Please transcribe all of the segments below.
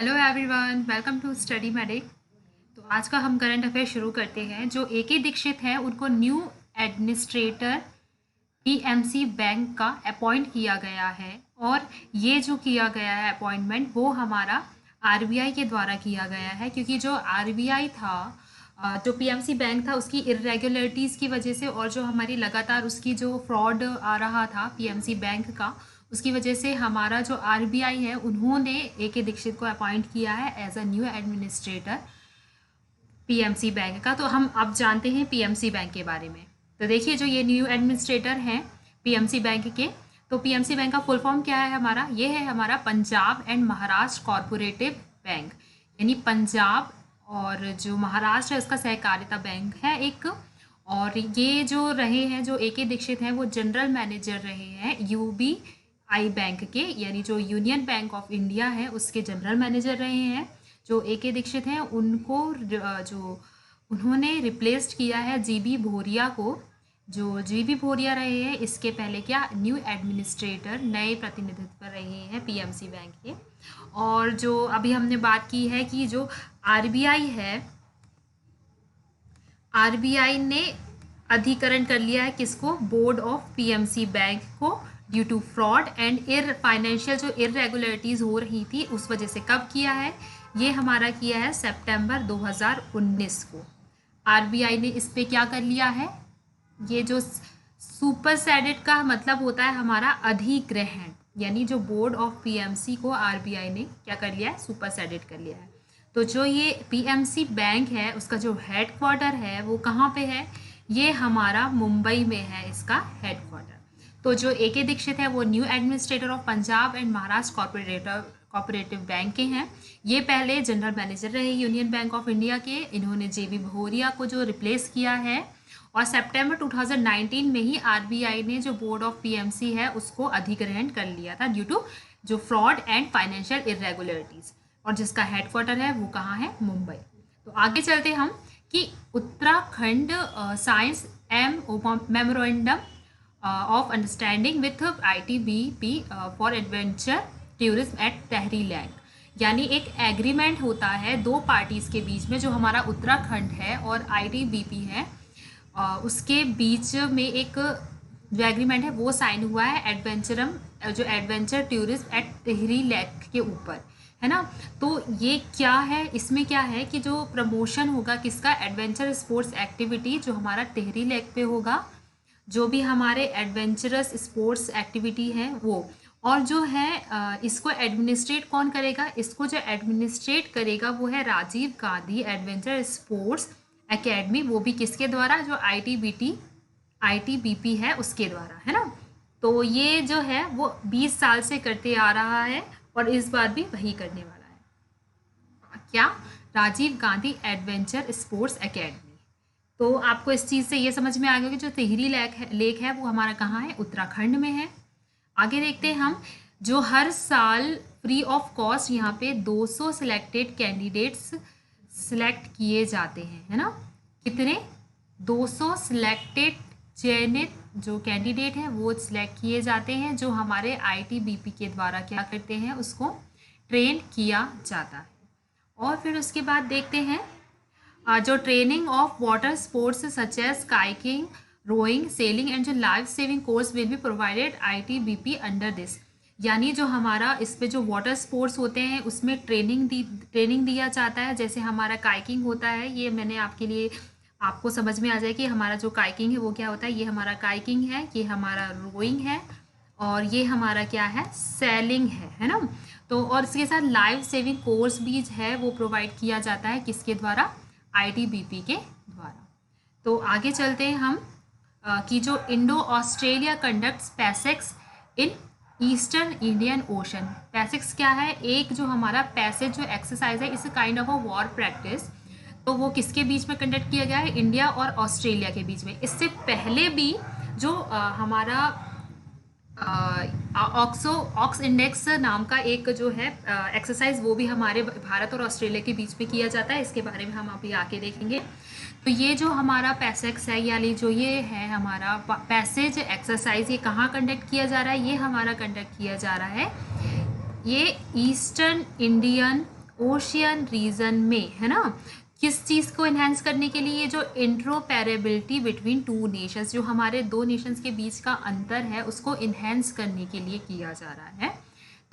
Hello everyone, welcome to study medic. तो आज का हम करंट अफेयर शुरू करते हैं। जो ए दीक्षित हैं उनको न्यू एडमिनिस्ट्रेटर पीएमसी बैंक का अपॉइंट किया गया है। और ये जो किया गया है अपॉइंटमेंट वो हमारा आरबीआई के द्वारा किया गया है, क्योंकि जो आरबीआई था, जो पीएमसी बैंक था, उसकी इरेगुलरिटीज़ की वजह से और जो हमारी लगातार उसकी जो फ्रॉड आ रहा था पीएमसी बैंक का, उसकी वजह से हमारा जो आरबीआई है उन्होंने ए के दीक्षित को अपॉइंट किया है as a new administrator PMC bank का। तो हम अब जानते हैं पीएमसी बैंक के बारे में। तो देखिए, जो ये न्यू एडमिनिस्ट्रेटर हैं पीएमसी बैंक के, तो पीएमसी बैंक का फुल फॉर्म क्या है हमारा? ये है हमारा Punjab and Maharashtra corporative bank, यानी पंजाब और जो महाराष्ट्र है उसका सहकारिता बैंक है एक। और ये जो रहे हैं, जो ए के दीक्षित हैं, वो जनरल मैनेजर रहे हैं यूबीआई बैंक के, यानी जो यूनियन बैंक ऑफ इंडिया है उसके जनरल मैनेजर रहे हैं। जो ए के दीक्षित हैं उनको जो उन्होंने रिप्लेस्ड किया है जीबी भोरिया को। जो जीबी भोरिया रहे हैं इसके पहले क्या न्यू एडमिनिस्ट्रेटर, नए प्रतिनिधित्व रहे हैं पीएमसी बैंक के। और जो अभी हमने बात की है कि जो आरबीआई है, आरबीआई ने अधिकरण कर लिया है किसको? बोर्ड ऑफ पीएमसी बैंक को, due to fraud and financial जो इरेगुलरिटीज हो रही थी उस वजह से। कब किया है? ये हमारा किया है सितंबर 2019 को। आरबीआई ने इस पे क्या कर लिया है? ये जो सुपरसेडेड का मतलब होता है हमारा अधिग्रहण, यानी जो बोर्ड ऑफ पीएमसी को आरबीआई ने क्या कर लिया है? सुपरसेडेड कर लिया है। तो जो ये पीएमसी बैंक है उसका जो हेडक्वार्टर है वो कहाँ पे है? ये हमारा मुंबई में है इसका हेडक्वार्टर। तो जो ए के दीक्षित है वो new administrator of Punjab and Maharashtra corporative bank के हैं। ये पहले जनरल मैनेजर रहे यूनियन बैंक ऑफ इंडिया के। इन्होंने जेबी भोरिया को जो रिप्लेस किया है, और सितंबर 2019 में ही आरबीआई ने जो बोर्ड ऑफ पीएमसी है उसको अधिग्रहण कर लिया था ड्यू टू जो फ्रॉड एंड फाइनेंशियल इरेगुलरिटीज, और जिसका हेडक्वार्टर है वो कहाँ है? मुंबई। तो आगे चलते हम कि Uttarakhand signs memorandum of understanding with ITBP for adventure tourism at Tehri lake, यानी एक एग्रीमेंट होता है दो पार्टीज के बीच में। जो हमारा उत्तराखंड है और आईटीबीपी है, उसके बीच में एक जो एग्रीमेंट है वो साइन हुआ है adventure tourism at Tehri lake के ऊपर, है ना। तो ये क्या है? इसमें क्या है कि जो प्रमोशन होगा किसका? एडवेंचर स्पोर्ट्स एक्टिविटी जो हमारा टिहरी लेक पे होगा, जो भी हमारे एडवेंचरस स्पोर्ट्स एक्टिविटी है वो। और जो है इसको एडमिनिस्ट्रेट कौन करेगा? इसको जो एडमिनिस्ट्रेट करेगा वो है Rajiv Gandhi adventure sports academy, वो भी किसके द्वारा? जो आईटीबीपी है उसके द्वारा, है ना। तो ये जो है वो 20 साल से करते आ रहा है और इस बार भी वही करने वाला है। क्या? Rajiv Gandhi adventure sports academy. तो आपको इस चीज़ से ये समझ में आ गया कि जो टिहरी लेक है वो हमारा कहाँ है? उत्तराखंड में है। आगे देखते हैं हम, जो हर साल फ्री ऑफ कॉस्ट यहाँ पे 200 सिलेक्टेड कैंडिडेट्स सिलेक्ट किए जाते हैं, है ना। कितने? 200 सिलेक्टेड चयनित जो कैंडिडेट हैं वो सिलेक्ट किए जाते हैं, जो हमारे आईटीबीपी के द्वारा क्या करते हैं? उसको ट्रेन किया जाता है। और फिर उसके बाद देखते हैं जो training of water sports such as kayaking, rowing, sailing and जो life saving course will be provided ITBP under this, यानी जो हमारा इस पे जो वाटर स्पोर्ट्स होते हैं उसमें ट्रेनिंग दिया जाता है। जैसे हमारा काइकिंग होता है, ये मैंने आपके लिए आपको समझ में आ जाए कि हमारा जो काइकिंग है वो क्या होता है। ये हमारा काइकिंग है, ये हमारा रोइंग है, और ये हमारा क्या है? सेलिंग है ना। तो और इसके साथ लाइफ सेविंग कोर्स भी है वो प्रोवाइड किया जाता है किसके द्वारा? आईटीबीपी के द्वारा। तो आगे चलते हैं हम कि जो Indo Australia conducts PASSEX in eastern Indian ocean. PASSEX क्या है? एक जो हमारा पैसेज जो एक्सरसाइज है, इस kind of a war practice, तो वो किसके बीच में कंडक्ट किया गया है? इंडिया और ऑस्ट्रेलिया के बीच में। इससे पहले भी जो हमारा ऑक्स इंडेक्स नाम का एक जो है एक्सरसाइज, वो भी हमारे भारत और ऑस्ट्रेलिया के बीच में किया जाता है। इसके बारे में हम अभी आके देखेंगे। तो ये जो हमारा पैसेक्स है, यानी जो ये है हमारा पैसेज एक्सरसाइज, ये कहाँ कंडक्ट किया जा रहा है? ये हमारा कंडक्ट किया जा रहा है ये ईस्टर्न इंडियन ओशियन रीजन में, है ना, किस चीज़ को इन्हेंस करने के लिए, जो इंट्रोपैरेबिलिटी बिटवीन टू नेशंस, जो हमारे दो नेशंस के बीच का अंतर है उसको इन्हेंस करने के लिए किया जा रहा है।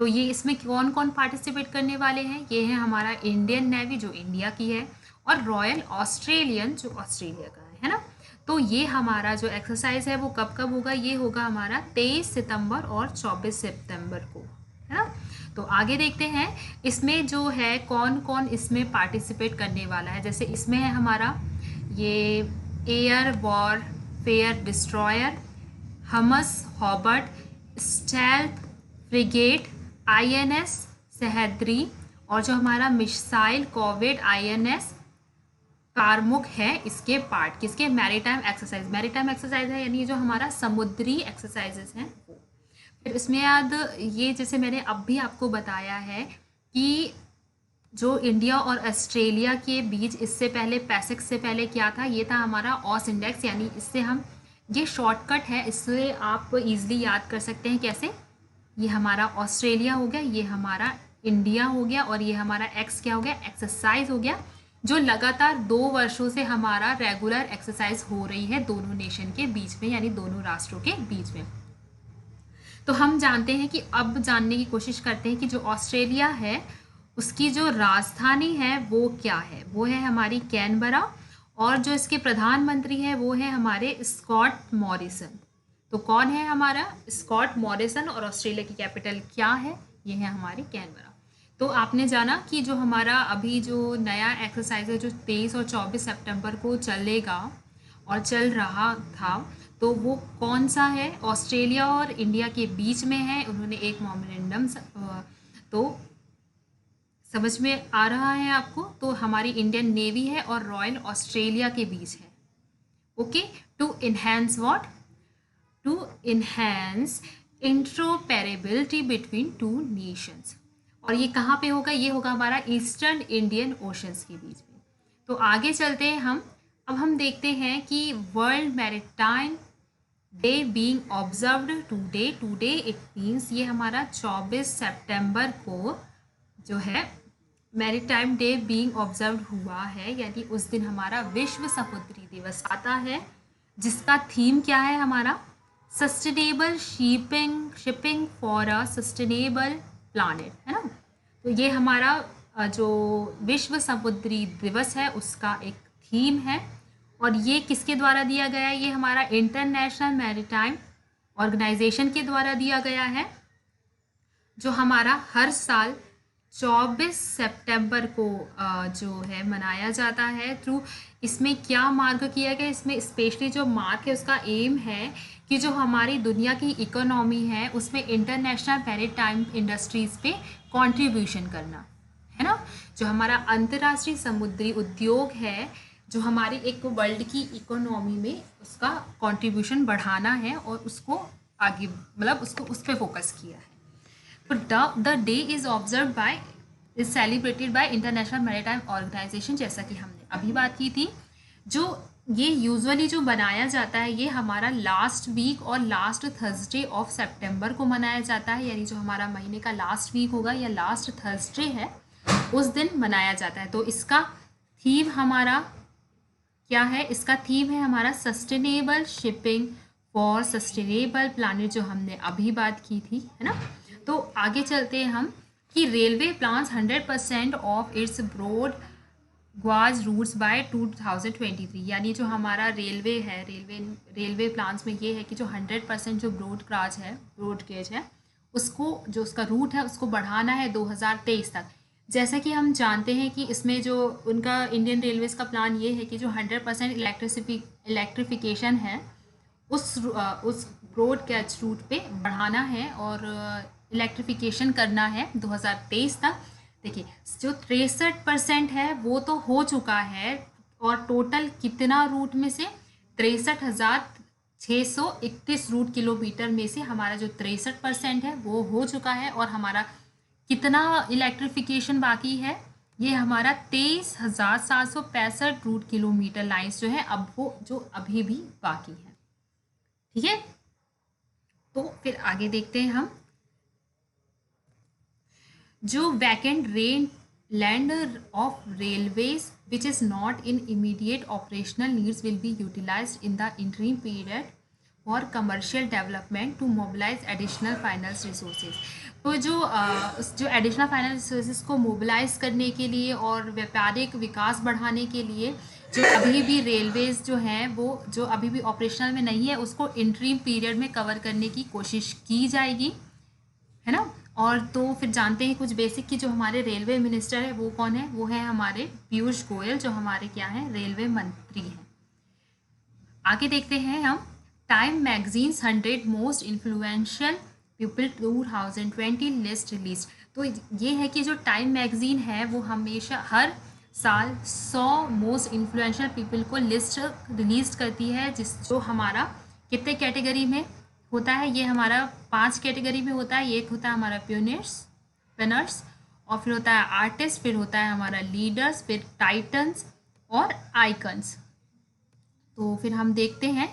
तो ये इसमें कौन कौन पार्टिसिपेट करने वाले हैं, ये है हमारा इंडियन नेवी जो इंडिया की है, और रॉयल ऑस्ट्रेलियन जो ऑस्ट्रेलिया का है ना। तो ये हमारा जो एक्सरसाइज है वो कब कब होगा, ये होगा हमारा 23 सितंबर और 24 सितंबर को, है ना। तो आगे देखते हैं इसमें जो है कौन कौन इसमें पार्टिसिपेट करने वाला है। जैसे इसमें है हमारा ये air warfare destroyer, HMAS Hobart, stealth frigate, INS Sahyadri, और जो हमारा मिसाइल कॉर्वेट आईएनएस कारमुक है, इसके पार्ट किसके, मैरीटाइम एक्सरसाइज। मैरीटाइम एक्सरसाइज है यानी जो हमारा समुद्री एक्सरसाइजेस हैं वो। फिर इसमें याद ये जैसे मैंने अब भी आपको बताया है कि जो इंडिया और ऑस्ट्रेलिया के बीच इससे पहले पैसिफिक से पहले क्या था, ये था हमारा ऑस इंडेक्स, यानी इससे हम ये शॉर्टकट है, इससे आप इजीली याद कर सकते हैं कैसे। ये हमारा ऑस्ट्रेलिया हो गया, ये हमारा इंडिया हो गया, और ये हमारा एक्स क्या हो गया, एक्सरसाइज हो गया, जो लगातार 2 वर्षों से हमारा रेगुलर एक्सरसाइज हो रही है दोनों नेशन के बीच में, यानी दोनों राष्ट्रों के बीच में। तो हम जानते हैं कि अब जानने की कोशिश करते हैं कि जो ऑस्ट्रेलिया है उसकी जो राजधानी है वो क्या है, वो है हमारी कैनबरा, और जो इसके प्रधानमंत्री है वो है हमारे स्कॉट मॉरिसन। तो कौन है हमारा स्कॉट मॉरिसन, और ऑस्ट्रेलिया की कैपिटल क्या है, ये है हमारी कैनबरा। तो आपने जाना कि जो हमारा अभी जो नया एक्सरसाइज है जो 23 और 24 सितंबर को चलेगा और चल रहा था, तो वो कौन सा है, ऑस्ट्रेलिया और इंडिया के बीच में है। उन्होंने एक मेमोरेंडम, तो समझ में आ रहा है आपको, तो हमारी इंडियन नेवी है और रॉयल ऑस्ट्रेलिया के बीच है। Okay, to enhance what, to enhance interoperability between two nations. और ये कहाँ पे होगा, ये होगा हमारा ईस्टर्न इंडियन ओशंस के बीच में। तो आगे चलते हैं हम, अब हम देखते हैं कि world maritime day being observed today, today it means ये हमारा 24 सितंबर को जो है मैरीटाइम डे बीइंग ऑब्जर्व्ड हुआ है, यानी उस दिन हमारा विश्व समुद्री दिवस आता है, जिसका थीम क्या है हमारा, sustainable shipping for a sustainable planet, है ना। तो ये हमारा जो विश्व समुद्री दिवस है उसका एक थीम है, और ये किसके द्वारा दिया गया है, ये हमारा इंटरनेशनल मैरीटाइम ऑर्गेनाइजेशन के द्वारा दिया गया है, जो हमारा हर साल 24 सितंबर को जो है मनाया जाता है। थ्रू इसमें क्या मार्क किया गया, इसमें स्पेशली जो मार्क है उसका एम है कि जो हमारी दुनिया की इकोनॉमी है उसमें इंटरनेशनल मैरीटाइम इंडस्ट्रीज़ पे कंट्रीब्यूशन करना, है ना। जो हमारा अंतर्राष्ट्रीय समुद्री उद्योग है, जो हमारी एक वर्ल्ड की इकोनॉमी में उसका कंट्रीब्यूशन बढ़ाना है और उसको आगे मतलब उसको उस पर फोकस किया है। तो the day is observe by is celebrated by International Maritime Organization, जैसा कि हमने अभी बात की थी। जो ये यूजुअली जो बनाया जाता है ये हमारा लास्ट वीक और लास्ट थर्सडे ऑफ सितंबर को मनाया जाता है, यानी जो हमारा महीने का लास्ट वीक होगा या लास्ट थर्सडे है उस दिन मनाया जाता है। तो इसका थीम हमारा क्या है, इसका थीम है हमारा sustainable shipping for sustainable planet, जो हमने अभी बात की थी, है ना। तो आगे चलते हैं हम कि railway plans 100% of its broad gauge routes by 2023, यानी जो हमारा रेलवे है, रेलवे प्लान्स में ये है कि जो 100% जो ब्रॉड गेज है उसको, जो उसका रूट है उसको बढ़ाना है 2023 तक। जैसा कि हम जानते हैं कि इसमें जो उनका इंडियन रेलवेज़ का प्लान ये है कि जो 100% इलेक्ट्रिफिकेशन है उस ब्रॉड गेज रूट पे बढ़ाना है और इलेक्ट्रिफिकेशन करना है 2023 तक। देखिए जो 63% है वो तो हो चुका है, और टोटल कितना रूट में से 63,631 रूट किलोमीटर में से हमारा जो 63% है वो हो चुका है, और हमारा कितना इलेक्ट्रिफिकेशन बाकी है, ये हमारा 23,765 रूट किलोमीटर लाइन्स जो है अब वो जो अभी भी बाकी है। ठीक है, तो फिर आगे देखते हैं हम जो vacant rain land of railways which is not in immediate operational needs will be utilized in the interim period for commercial development to mobilize additional finance resources। तो जो एडिशनल फाइनेंस रिसोर्सेज को मोबिलाइज करने के लिए और व्यापारिक विकास बढ़ाने के लिए जो अभी भी रेलवेज जो हैं वो जो अभी भी ऑपरेशनल में नहीं है उसको इंटरीम पीरियड में कवर करने की कोशिश की जाएगी, है ना। और तो फिर जानते हैं कुछ बेसिक की जो हमारे रेलवे मिनिस्टर है वो कौन है, वो है हमारे पीयूष गोयल जो हमारे क्या हैं रेलवे मंत्री हैं। आगे देखते हैं हम time magazines 100 most influential people 2020 list release. तो ये है कि जो टाइम मैगजीन है वो हमेशा हर साल 100 मोस्ट इन्फ्लुएंशियल पीपल को लिस्ट रिलीज करती है, जिस जो हमारा कितने कैटेगरी में होता है, ये हमारा 5 कैटेगरी में होता है। एक होता है हमारा पिनर्स और फिर होता है आर्टिस्ट, फिर होता है हमारा लीडर्स, फिर टाइटन्स और आइकन्स। तो फिर हम देखते हैं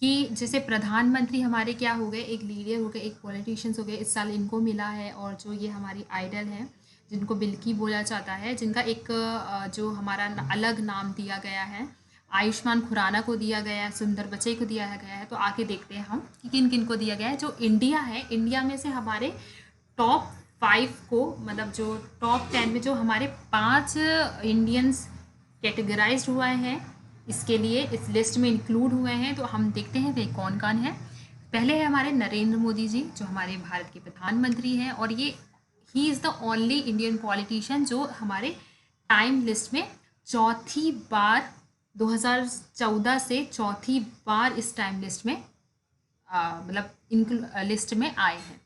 कि जैसे प्रधानमंत्री हमारे क्या हो गए, एक लीडर हो गए, एक पॉलिटिशियंस हो गए, इस साल इनको मिला है। और जो ये हमारी आइडल है जिनको बिल्की बोला जाता है, जिनका एक जो हमारा अलग नाम दिया गया है, आयुष्मान खुराना को दिया गया है, सुंदर बच्चे को दिया गया है। तो आगे देखते हैं हम कि किन किन को दिया गया है। जो इंडिया है, इंडिया में से हमारे टॉप 5 को, मतलब जो टॉप 10 में जो हमारे 5 इंडियंस कैटेगराइज हुआ है इसके लिए इस लिस्ट में इंक्लूड हुए हैं। तो हम देखते हैं वे कौन कौन है। पहले है हमारे नरेंद्र मोदी जी जो हमारे भारत के प्रधानमंत्री हैं, और ये he is the only Indian politician जो हमारे टाइम लिस्ट में चौथी बार 2014 से चौथी बार इस टाइम लिस्ट में मतलब लिस्ट में आए हैं।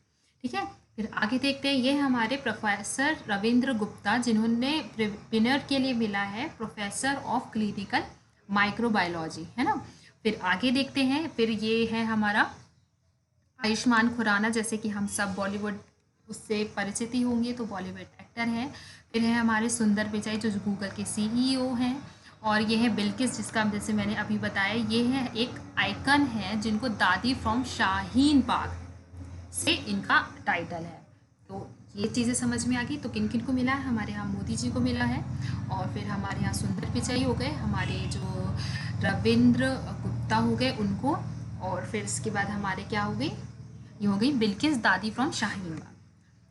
ठीक है, फिर आगे देखते हैं। ये हमारे प्रोफेसर रविंद्र गुप्ता जिन्होंने विनर के लिए मिला है प्रोफेसर ऑफ क्लिनिकल माइक्रोबायोलॉजी, है ना। फिर आगे देखते हैं। फिर ये है हमारा आयुष्मान खुराना, जैसे कि हम सब बॉलीवुड उससे परिचित ही होंगे, तो बॉलीवुड एक्टर हैं। फिर है हमारे सुंदर पिचाई जो गूगल के CEO हैं। और ये है बिल्किस जिसका जैसे मैंने अभी बताया, ये है एक आइकन है जिनको दादी फ्रॉम शाहीन बाग से इनका टाइटल है। तो ये चीज़ें समझ में आ गई। तो किन किन को मिला है, हमारे यहाँ मोदी जी को मिला है, और फिर हमारे यहाँ सुंदर पिचाई हो गए, हमारे जो रविंद्र गुप्ता हो गए उनको, और फिर इसके बाद हमारे क्या हो गई, ये हो गई बिल्किस दादी फ्रॉम शाहीन बाग।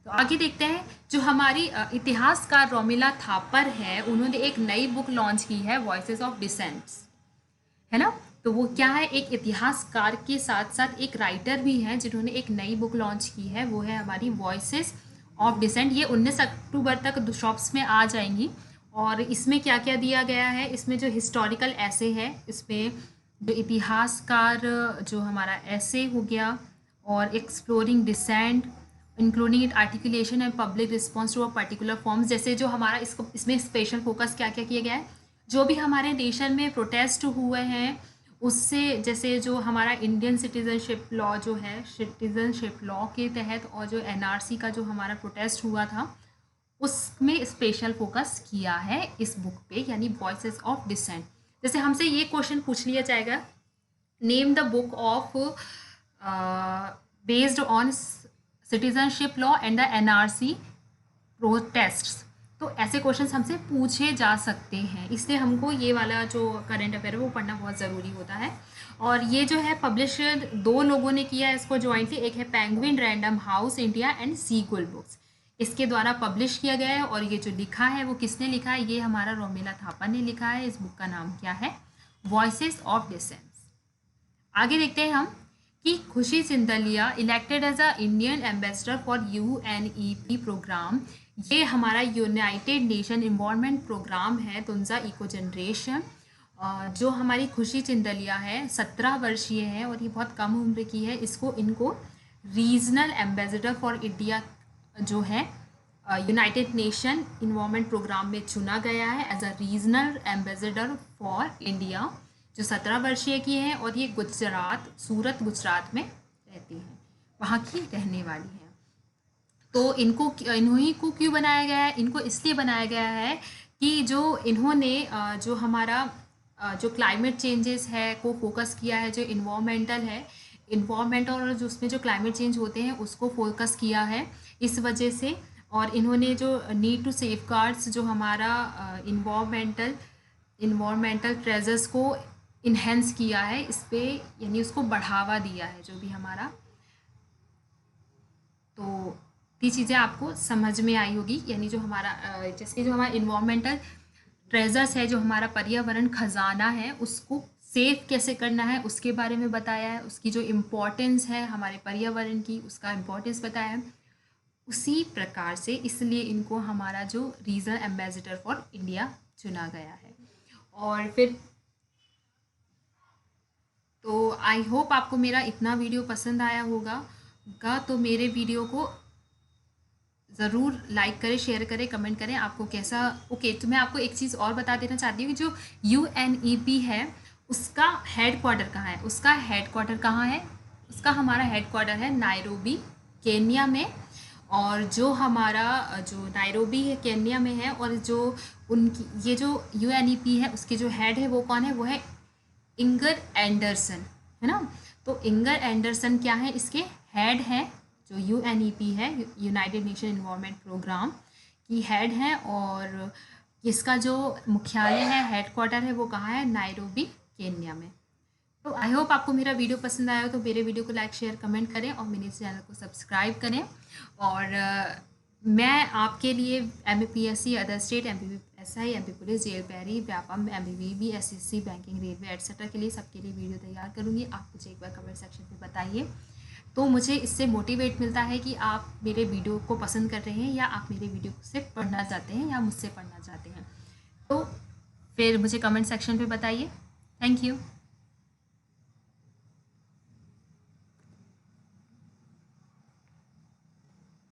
तो आगे देखते हैं। जो हमारी इतिहासकार रोमिला थापर है, उन्होंने एक नई बुक लॉन्च की है वॉइसेस ऑफ डिसेंट्स, है ना। तो वो क्या है, एक इतिहासकार के साथ साथ एक राइटर भी हैं जिन्होंने एक नई बुक लॉन्च की है, वो है हमारी वॉइसेस ऑफ डिसेंट। ये 19 अक्टूबर तक शॉप्स में आ जाएंगी। और इसमें क्या क्या दिया गया है, इसमें जो हिस्टोरिकल ऐसे है, इसमें जो इतिहासकार जो हमारा ऐसे हो गया, और exploring dissent including it articulation and public response to a particular forms. जैसे जो हमारा इसको इसमें स्पेशल फोकस क्या क्या किया गया है, जो भी हमारे नेशन में प्रोटेस्ट हुए हैं उससे, जैसे जो हमारा इंडियन सिटीजनशिप लॉ जो है, सिटीजनशिप लॉ के तहत, और जो NRC का जो हमारा प्रोटेस्ट हुआ था उसमें स्पेशल फोकस किया है इस बुक पे, यानी वॉइसेस ऑफ डिसेंट। जैसे हमसे ये क्वेश्चन पूछ लिया जाएगा, name the book of based on citizenship law and the NRC protests. तो ऐसे क्वेश्चंस हमसे पूछे जा सकते हैं, इसलिए हमको ये वाला जो करंट अफेयर है वो पढ़ना बहुत ज़रूरी होता है। और ये जो है पब्लिश 2 लोगों ने किया है इसको जॉइंटली, एक है Penguin Random House India and Sequel Books, इसके द्वारा पब्लिश किया गया है। और ये जो लिखा है वो किसने लिखा है, ये हमारा रोमिला थापर ने लिखा है। इस बुक का नाम क्या है, वॉइसेस ऑफ डिसेंट्स। आगे देखते हैं हम कि Khushi Sindalia elected as a Indian ambassador for UNEP programme. ये हमारा यूनाइटेड नेशन इन्वायरमेंट प्रोग्राम है तुंजा इको जनरेशन। जो हमारी खुशी चिंदलिया है 17 वर्षीय है और ये बहुत कम उम्र की है। इनको रीजनल एम्बेसडर फॉर इंडिया जो है यूनाइटेड नेशन इन्वायरमेंट प्रोग्राम में चुना गया है as a regional ambassador for India, जो 17 वर्षीय की है। और ये सूरत गुजरात में रहती हैं, वहाँ की रहने वाली है। तो इन्हीं को क्यों बनाया गया है, इनको इसलिए बनाया गया है कि जो इन्होंने जो हमारा जो क्लाइमेट चेंजेस है को फोकस किया है, जो इन्वायरमेंट और जो उसमें जो क्लाइमेट चेंज होते हैं उसको फोकस किया है। इस वजह से और इन्होंने जो नीड टू सेफगार्ड्स जो हमारा इन्वायरमेंटल ट्रेजर्स को इन्हेंस किया है, इस पे यानी उसको बढ़ावा दिया है जो भी हमारा। तो ये चीज़ें आपको समझ में आई होगी, यानी जो हमारा जैसे जो हमारा इन्वायरमेंटल ट्रेजर्स है, जो हमारा पर्यावरण खजाना है, उसको सेफ कैसे करना है उसके बारे में बताया है, उसकी जो इम्पोर्टेंस है हमारे पर्यावरण की, उसका इम्पोर्टेंस बताया है। उसी प्रकार से इसलिए इनको हमारा जो रीजनल एम्बेसडर फॉर इंडिया चुना गया है। और फिर तो आई होप आपको मेरा इतना वीडियो पसंद आया होगा तो मेरे वीडियो को ज़रूर लाइक करें, शेयर करें, कमेंट करें आपको कैसा। ओके, तो मैं आपको एक चीज़ और बता देना चाहती हूँ कि जो UNEP है उसका हेड क्वार्टर कहाँ है। उसका हेड क्वार्टर कहाँ है? उसका हमारा हेड क्वार्टर है नायरोबी, केन्या में। और जो हमारा जो नायरोबी है केन्या में है, और जो उनकी ये जो UNEP है उसके जो हेड है वो कौन है? वो है इंगर एंडरसन, है ना। तो इंगर एंडरसन क्या है? इसके हेड है। जो UNEP है, यूनाइटेड नेशन इन्वायरमेंट प्रोग्राम की हेड है, और इसका जो मुख्यालय है, हेड क्वार्टर है, वो कहाँ है? नायरोबी, केन्या में। तो आई होप आपको मेरा वीडियो पसंद आया हो, तो मेरे वीडियो को लाइक, शेयर, कमेंट करें और मेरे चैनल को सब्सक्राइब करें। और मैं आपके लिए MPSC, other state, MPSI, MP police, jail पैरी, Vyapam, MPBB, SSC, banking, railway etcetera के लिए सबके लिए वीडियो तैयार करूँगी। आप मुझे एक बार कमेंट सेक्शन में बताइए, तो मुझे इससे मोटिवेट मिलता है कि आप मेरे वीडियो को पसंद कर रहे हैं, या आप मेरे वीडियो से पढ़ना चाहते हैं, या मुझसे पढ़ना चाहते हैं। तो फिर मुझे कमेंट सेक्शन पे बताइए। Thank you.